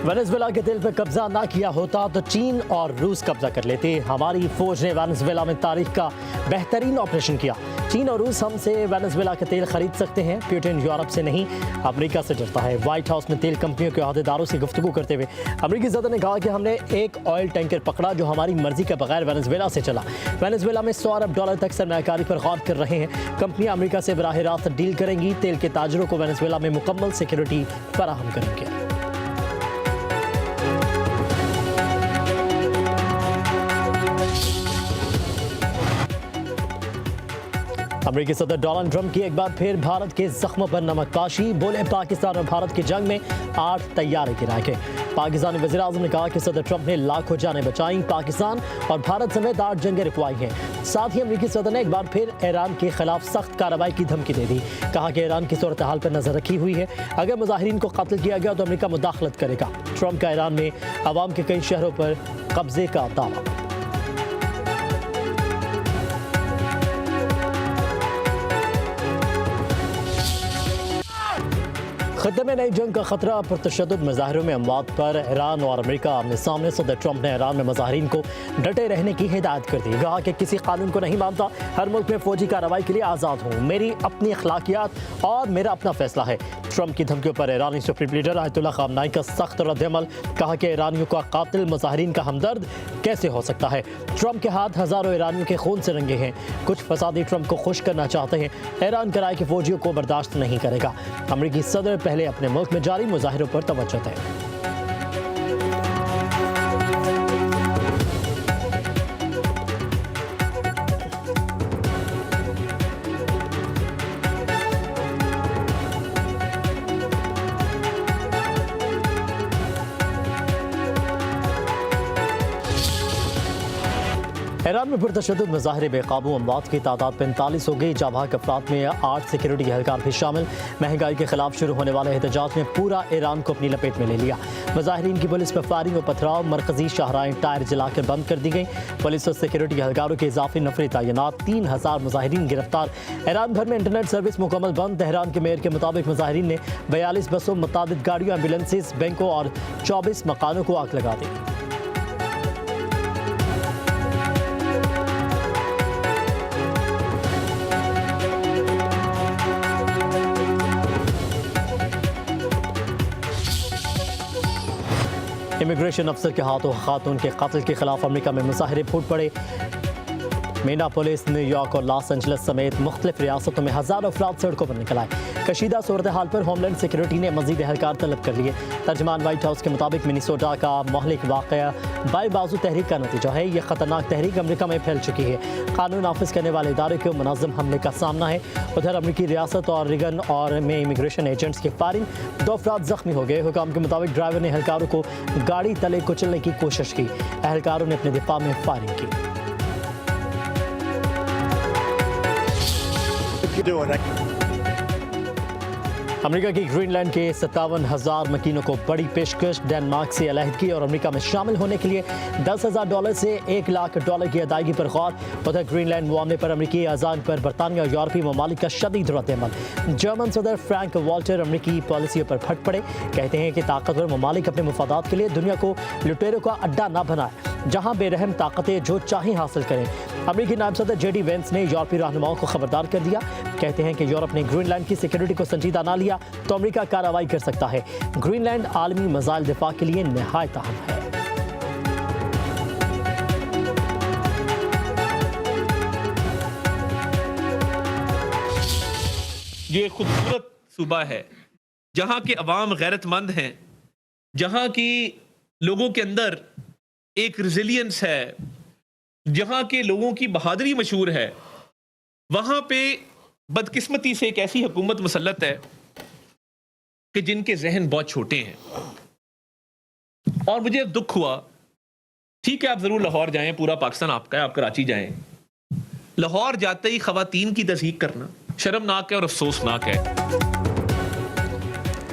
Venezuela के तेल पर कब्जा ना किया होता तो चीन और रूस कब्जा कर लेते। हमारी फौज ने वेनेजुएला में तारीख का बेहतरीन ऑपरेशन किया। चीन और रूस हमसे वेनेजुएला के तेल खरीद सकते हैं, पुतिन यूरोप से नहीं अमेरिका से डरता है। व्हाइट हाउस में तेल कंपनियों के अहदेदारों से गुफ्तगू करते हुए अमेरिकी सदर ने कहा कि हमने एक ऑयल टैंकर पकड़ा जो हमारी मर्जी के बगैर वेनेजुएला से चला। वेनेजुएला में $100 अरब तक सरमायाकारी पर गौर कर रहे हैं। कंपनियां अमेरिका से बराह रास्त डील करेंगी। तेल के ताजरों को वेनेजुएला में मुकम्मल सिक्योरिटी फराहम करेंगे। अमेरिकी सदर डोनाल्ड ट्रंप की एक बार फिर भारत के जख्मों पर नमकपाशी। बोले पाकिस्तान और भारत की जंग में 8 तैयारे गिराए। पाकिस्तानी वज़ीर-ए-आज़म ने कहा कि सदर ट्रंप ने लाखों जानें बचाई। पाकिस्तान और भारत समेत 8 जंगें रुकवाई हैं। साथ ही अमेरिकी सदर ने एक बार फिर ईरान के खिलाफ सख्त कार्रवाई की धमकी दे दी। कहा कि ईरान की सूरत हाल पर नजर रखी हुई है। अगर मुजाहिरीन को कत्ल किया गया तो अमेरिका मुदाखलत करेगा। ट्रंप का ईरान में अवाम के कई शहरों पर कब्जे का दावा। खत्ते में नई जंग का खतरा। पुरतशद्दुद मुजाहिरों में अमवात पर ईरान और अमेरिका आमने सामने। सदर ट्रंप ने ईरान में मुजाहिरीन को डटे रहने की हिदायत कर दी। कहा कि किसी कानून को नहीं मानता, हर मुल्क में फौजी कार्रवाई के लिए आज़ाद हूँ। मेरी अपनी अखलाकियात और मेरा अपना फैसला है। ट्रंप की धमकियों पर ईरानी सुप्रीम लीडर आयतुल्ला ख़ामनेई का सख्त रद्द-ए-अमल। कहा कि ईरानियों का कातिल मुजाहिरीन का हमदर्द कैसे हो सकता है। ट्रंप के हाथ हज़ारों ईरानियों के खून से रंगे हैं। कुछ फसादी ट्रंप को खुश करना चाहते हैं। ईरान कराए कि फौजियों को बर्दाश्त नहीं करेगा। अमेरिकी सदर पहले अपने मुल्क में जारी मुजाहिरों पर तवज्जो दें। ईरान में पुरतशद्दुद मुजाहिरे बेकाबू। अमवात की तादाद 45 हो गई। जाबाक अफराद में 8 सिक्योरिटी एहलकार भी शामिल। महंगाई के खिलाफ शुरू होने वाले एहतजाज में पूरा ईरान को अपनी लपेट में ले लिया। मुजाहिरीन की पुलिस पर फायरिंग व पथराव। मरकजी शाहराएं टायर जलाकर बंद कर दी गई। पुलिस और सिक्योरिटी एहलकारों के इजाफी नफरी तैनात। 3000 मुजाहिरीन गिरफ्तार। ईरान भर में इंटरनेट सर्विस मुकम्मल बंद। तेहरान के मेयर के मुताबिक मुजाहिरीन ने 42 बसों, मुतादिद गाड़ियों, एम्बुलेंसेज, बैंकों और 24 मकानों को आग लगा दी। इमिग्रेशन अफसर के हाथों खातून के कत्ल के खिलाफ अमेरिका में मुजाहिरे फूट पड़े। मिनियापोलिस, न्यूयॉर्क और लॉस एंजलिस समेत मुख्तलिफ रियासतों में हज़ारों अफराद सड़कों पर निकल आए। कशीदा सूरत हाल पर होमलैंड सिक्योरिटी ने मजीद एहलकार तलब कर लिए। तर्जमान व्हाइट हाउस के मुताबिक मिनीसोटा का मोहलिक वाक़या बाई बाजू तहरीक का नतीजा है। यह खतरनाक तहरीक अमेरिका में फैल चुकी है। कानून नाफिज करने वाले इदारे को मुनज़्ज़म हमले का सामना है। उधर अमेरिकी रियासत और रिगन और में इमिग्रेशन एजेंट्स की फायरिंग, 2 अफराद जख्मी हो गए। हुकाम के मुताबिक ड्राइवर ने एहलकारों को गाड़ी तले कुचलने की कोशिश की। एहलकारों ने अपने दिफा में फायरिंग की। अमेरिका की ग्रीनलैंड के 57,000 मकीनों को बड़ी पेशकश। डेनमार्क से अलहदगी और अमेरिका में शामिल होने के लिए $10,000 से $1 लाख की अदायगी पर गौर। उधर ग्रीनलैंड मामले पर अमेरिकी अज़ान पर बरतानिया और यूरोपीय ममालिक का शदीद रद्द-ए-अमल। जर्मन सदर फ्रैंक वाल्टर अमेरिकी पॉलिसियों पर फट पड़े। कहते हैं कि ताकतवर ममालिक अपने मुफादात के लिए दुनिया को लुटेरों का अड्डा ना बनाए, जहाँ बेरहम ताकतें जो चाहें हासिल करें। अमेरिकी नायब सदर जेडी वेंस ने यूरोपीय रहनुमाओं को खबरदार कर दिया। कहते हैं कि यूरोप ने ग्रीनलैंड की सिक्योरिटी को संजीदा ना लिया तो अमेरिका कार्रवाई कर सकता है। ग्रीनलैंड आलमी मसाइल दिफा के लिए निहायत अहम है। ये खूबसूरत सूबा है जहाँ के अवाम गैरतमंद हैं, जहाँ की लोगों के अंदर एक रिजिलियंस है, जहाँ के लोगों की बहादुरी मशहूर है। वहाँ पे बदकिस्मती से एक ऐसी हुकूमत मुसल्लत है कि जिनके जहन बहुत छोटे हैं। और मुझे दुख हुआ, ठीक है आप ज़रूर लाहौर जाएं, पूरा पाकिस्तान आपका है, आप कराची जाएं। लाहौर जाते ही ख़वातीन की तज़हीक करना शर्मनाक है और अफसोसनाक है।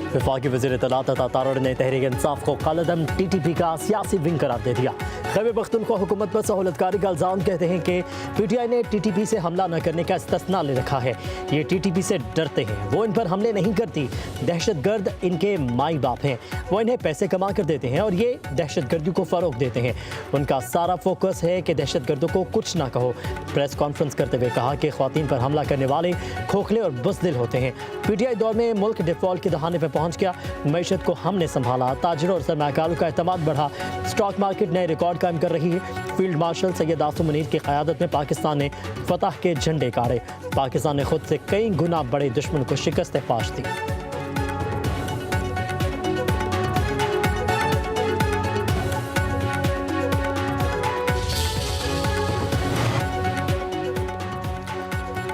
वफाकी वज़ीर इत्तलात अता तारड़ ने तहरीक इंसाफ को कालदम TTP का सियासी विंग करार दे दिया। खैबर पख्तूनख्वा हुकूमत पर सहूलतकारी का इल्ज़ाम, कहते हैं कि PTI ने TTP से हमला न करने का इस्तिस्ना ले रखा है। ये TTP से डरते हैं, वो इन पर हमले नहीं करती। दहशतगर्द इनके माई बाप हैं, वो इन्हें पैसे कमा कर देते हैं और ये दहशतगर्दी को फ़रोग देते हैं। उनका सारा फोकस है कि दहशतगर्दों को कुछ ना कहो। प्रेस कॉन्फ्रेंस करते हुए कहा कि ख्वातीन पर हमला करने वाले खोखले और बुज़दिल होते हैं। PTI दौर में मुल्क डिफ़ॉल्ट के दहाने पर पहुंच गया। मैशत को हमने संभाला, ताजरों और सरमाकारों का एतमाद बढ़ा, स्टॉक मार्केट नए रिकॉर्ड कायम कर रही है। फील्ड मार्शल सैयद आसिम मुनीर की क़यादत में पाकिस्तान ने फतह के झंडे गाड़े। पाकिस्तान ने खुद से कई गुना बड़े दुश्मन को शिकस्त पाश दी।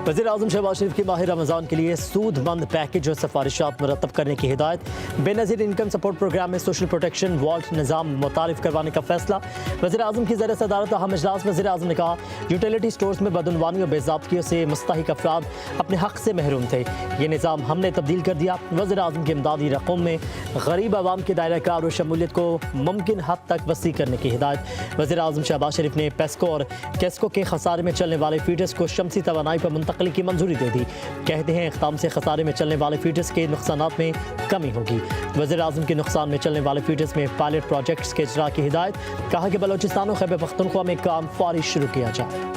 वज़ीर आज़म शहबाज शरीफ की माह रमज़ान के लिए सूदमंद पैकेज और सिफारिशात मुरतब करने की हिदायत। बेनज़ीर इनकम सपोर्ट प्रोग्राम में सोशल प्रोटेक्शन वॉल्ट निज़ाम मुतारिफ करवाने का फैसला। वज़ीर आज़म की ज़रिए सदारत अहम इजलास। वज़ीर आज़म ने कहा, यूटिलिटी स्टोर्स में बदउनवानी और बेज़ाब्तियों से मुस्तहिक अफराद अपने हक़ से महरूम थे। ये निज़ाम हमने तब्दील कर दिया। वज़ीर आज़म की इमदादी रकम में गरीब आवाम के दायरा कार और शमूलियत को मुमकिन हद तक वसी करने की हिदायत। वज़ीर आज़म शहबाज शरीफ ने पेस्को और केस्को के खसारे में चलने वाले फीडर्स को शमसी तवानाई पर मुंतकली की मंजूरी दे दी। कहते हैं इक़दाम से खसारे में चलने वाले फीडर्स के नुकसानात में कमी होगी। वज़ीर आज़म के नुकसान में चलने वाले फीडर्स में पायलट प्रोजेक्ट्स के इजरा की हिदायत। कहा कि बलोचिस्तान और खैबर पख्तूनख्वा में काम फौरी शुरू किया जाए।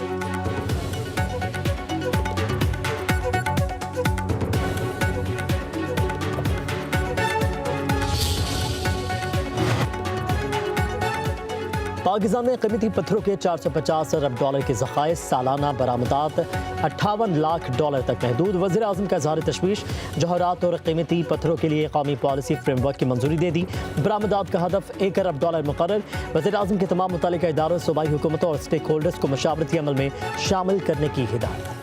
पाकिस्तान में कीमती पत्थरों के 450 अरब डॉलर के ज़खायर, सालाना बरामदात 58 लाख डॉलर तक महदूद। वज़ीर आज़म का इज़हार तशवीश, जौहरात और कीमती पत्थरों के लिए कौमी पॉलिसी फ्रेमवर्क की मंजूरी दे दी। बरामदात का हदफ 1 अरब डॉलर मुकर्रर। वज़ीर आज़म के तमाम मुतल्लिका इदारों, सूबाई हुकूमतों और स्टेक होल्डर्स को मशावरती अमल में शामिल करने की हिदायत।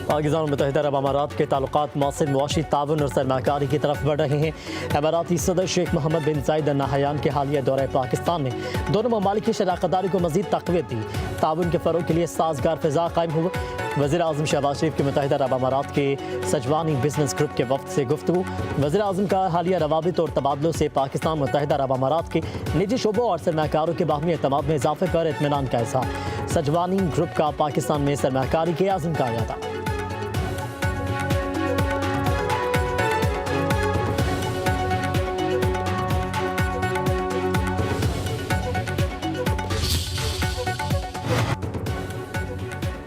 पाकिस्तान और मुत्तहिदा अरब अमारात के ताल्लुकात मौसर मुआशी ताउन और सरमाकारी की तरफ बढ़ रहे हैं। अमाराती सदर शेख मोहम्मद बिन जायद अल नहयान के हालिया दौरे पाकिस्तान ने दोनों ममालिक की शराकतदारी को मज़ीद तक़वीत दी। ताउन के फ़रोग़ के लिए साजगार फ़िज़ा कायम हुआ। वज़ीर आज़म शहबाज शरीफ के मुत्तहिदा अरब अमारात के सजवानी बिजनेस ग्रुप के वफ़द से गुफ्तगू। वज़ीर आज़म का हालिया रवाबित और तबादलों से पाकिस्तान मुत्तहिदा अरब अमारात के निजी शोबों और सरमाकारों के बाहमी एतमाद में इजाफे पर इत्मीनान का इज़हार। सजवानी ग्रुप का पाकिस्तान में सरमाकारी के आज़म का इरादा।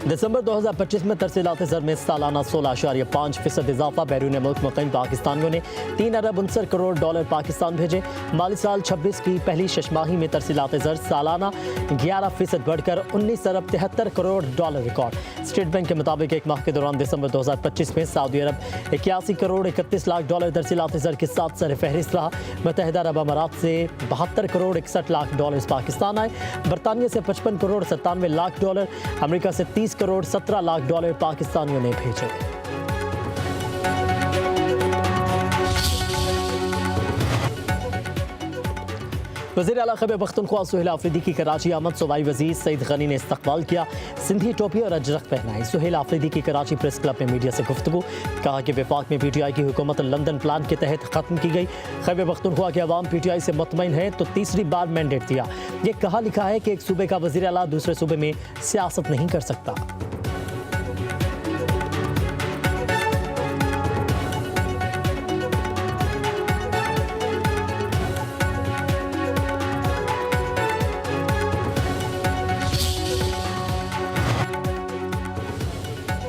दिसंबर 2025 में तरसीलात ज़र में सालाना 16.5% इजाफा। बैरून मुल्क मुक़ीम पाकिस्तानियों ने 3 अरब 69 करोड़ डॉलर पाकिस्तान भेजे। माली साल 26 की पहली शशमाही में तरसीलात ज़र सालाना 11% बढ़कर 19 अरब 73 crore dollar record. State bank के मुताबिक एक माह के दौरान दिसंबर 2025 में सऊदी अरब 81 करोड़ 31 लाख डॉलर तरसीलात ज़र के साथ सर फहरिस्त रहा। मुत्तहिदा अरब अमारात से 72 करोड़ 61 लाख डॉलर पाकिस्तान आए। बरतानिया से 55 करोड़ 97 लाख डॉलर, अमेरिका से 30 करोड़ 17 लाख डॉलर पाकिस्तानियों ने भेजे। वज़ीर आला खैबर पख्तूनख्वा सुहेल आफरीदी की कराची आमद। सूबाई वज़ीर सईद गनी ने इस्तकबाल किया, सिंधी टोपी और अजरक पहनाई। सुहेल आफरीदी की कराची प्रेस क्लब में मीडिया से गुफ्तगू। कहा कि वफाक में PTI की हुकूमत लंदन प्लान के तहत ख़त्म की गई। खैबर पख्तूनख्वा के अवाम PTI से मुतमईन है तो तीसरी बार मैंडेट दिया। ये कहा लिखा है कि एक सूबे का वज़ीर आला दूसरे सूबे में सियासत नहीं कर सकता।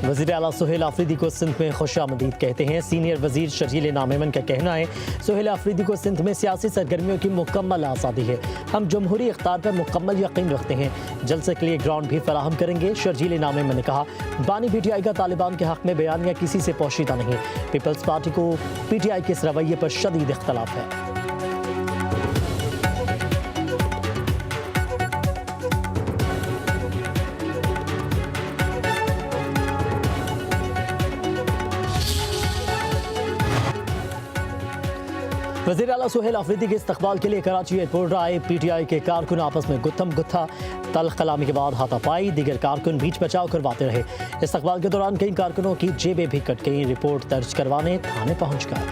वज़ीर आला सुहेल आफरीदी को सिंध में खुशामदीद कहते हैं। सीनियर वज़ीर शर्जील नामेमन का कहना है, सुहेल आफरीदी को सिंध में सियासी सरगर्मियों की मुकम्मल आज़ादी है। हम जमहूरी इख्तियार पर मुकम्मल यकीन रखते हैं। जलसे के लिए ग्राउंड भी फराहम करेंगे। शर्जील नामेमन ने कहा, बानी PTI का तालिबान के हक़ में बयानिया किसी से पोशीदा नहीं। पीपल्स पार्टी को PTI के इस रवैये पर शदीद इख्तलाफ है। वज़ीर आला सुहेल अफरीदी के इस्तकबाल के लिए कराची एयरपोर्ट आए PTI के कारकुन आपस में गुत्थम गुत्था, तल्ख कलामी के बाद हाथापाई, दीगर कारकुन बीच बचाव करवाते रहे। इस्तकबाल के दौरान कई कारकुनों की जेबें भी कट गई। रिपोर्ट दर्ज करवाने थाने पहुंच गए।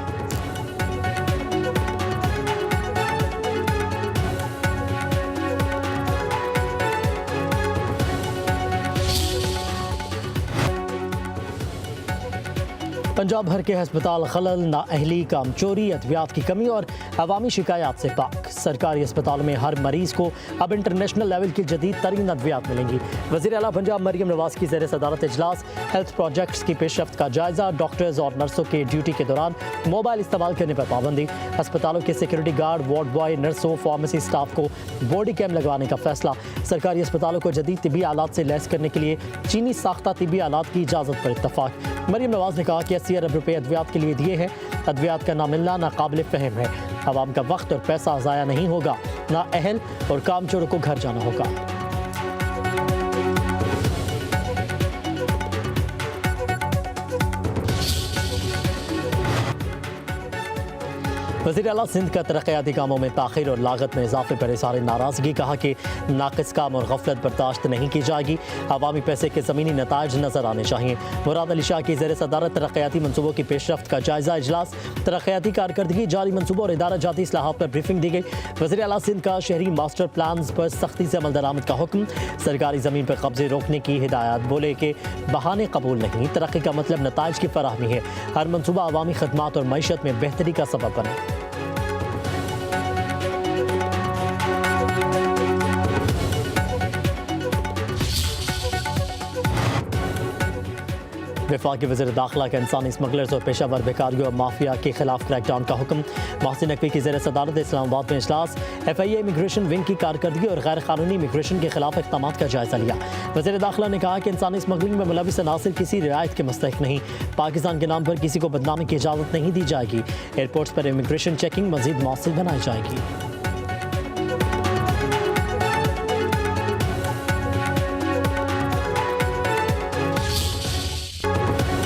पंजाब भर के अस्पताल खलल, नाअहली, काम चोरी, अद्वियात की कमी और अवामी शिकायत से पाक। सरकारी अस्पतालों में हर मरीज को अब इंटरनेशनल लेवल की जदीद तरीन अद्वियात मिलेंगी। वज़ीर आला पंजाब मरियम नवाज की ज़ेर सदारत इजलास, हेल्थ प्रोजेक्ट्स की पेशरफ्त का जायजा, डॉक्टर्स और नर्सों के ड्यूटी के दौरान मोबाइल इस्तेमाल करने पर पाबंदी, अस्पतालों के सिक्योरिटी गार्ड, वार्ड बॉय, नर्सों, फार्मेसी स्टाफ को बॉडी कैम लगवाने का फैसला, सरकारी अस्पतालों को जदीद तिबी आलात से लैस करने के लिए चीनी साख्ता तिबी आलात की इजाज़त पर इत्तफाक। मरियम नवाज ने कहा कि 80 अरब रुपये अद्वियात के लिए दिए हैं। अद्वियात का ना मिलना नाकाबिल फ़हम है। आवाम का वक्त और पैसा ज़ाया नहीं होगा, ना अहल और कामचोरों को घर जाना होगा। वज़ीर आला सिंध का तरक्याती कामों में ताख़ीर और लागत में इजाफे पर इज़हार नाराज़गी, कहा कि नाक़िस काम और गफलत बर्दाश्त नहीं की जाएगी। अवामी पैसे के ज़मीनी नताइज नज़र आने चाहिए। मुराद अली शाह की ज़ेर सदारत तरक्याती मनसूबों की पेशरफ्त का जायजा इजलास, तरक्याती कारकर्दगी, जारी मनसूबों और इदारा जाती इस्लाहात पर ब्रीफिंग दी गई। वज़ीर आला सिंध का शहरी मास्टर प्लान पर सख्ती से अमल दरामद का हुक्म, सरकारी ज़मीन पर कब्जे रोकने की हिदायत। बोले कि बहाने कबूल नहीं, तरक्की का मतलब नताइज की फराहमी है। हर मनसूबा अवामी खदमात और मईशत में बेहतरी का सबब बने। वफाकी वज़ीर दाखिला का इंसानी स्मगलर्स और पेशावर बेकारियों और माफिया के खिलाफ क्रैकडाउन का हुक्म। मोहसिन नकवी की ज़ेर सदारत इस्लामाबाद में इजलास, FIA इमिग्रेशन विंग की कारकर्दगी और गैर कानूनी इमिग्रेशन के खिलाफ इक़दामात का जायजा लिया। वज़ीर दाखिला ने कहा कि इंसानी स्मगलिंग में मुलविस अनासिर किसी रियायत के मुस्तहिक नहीं। पाकिस्तान के नाम पर किसी को बदनामी की इजाज़त नहीं दी जाएगी। एयरपोर्ट्स पर इमिग्रेशन चेकिंग मज़ीद मौसर बनाई जाएगी।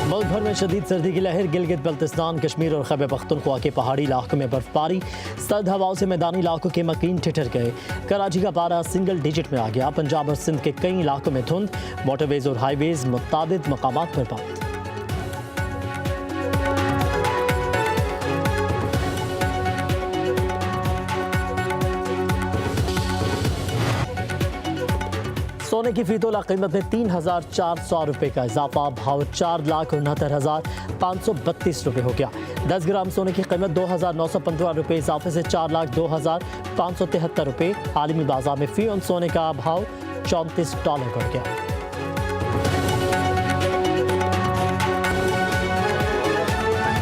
मुल्क भर में शदीद सर्दी की लहर, गिलगित बल्तिस्तान, कश्मीर और खैबर पख्तूनख्वा के पहाड़ी इलाकों में बर्फबारी, सर्द हवाओं से मैदानी इलाकों के मकीन ठिठर गए। कराची का पारा सिंगल डिजिट में आ गया। पंजाब और सिंध के कई इलाकों में धुंध, मोटरवेज और हाईवेज मुतादिद मकामात पर बंद। सोने की फीतोला कीमत में 3,400 रुपये का इजाफा, भाव 4,69,532 रुपये हो गया। 10 ग्राम सोने की कीमत 2,915 रुपये इजाफे से 4,02,573 रुपये। आलमी बाजार में फी औंस सोने का भाव $34 बढ़ गया।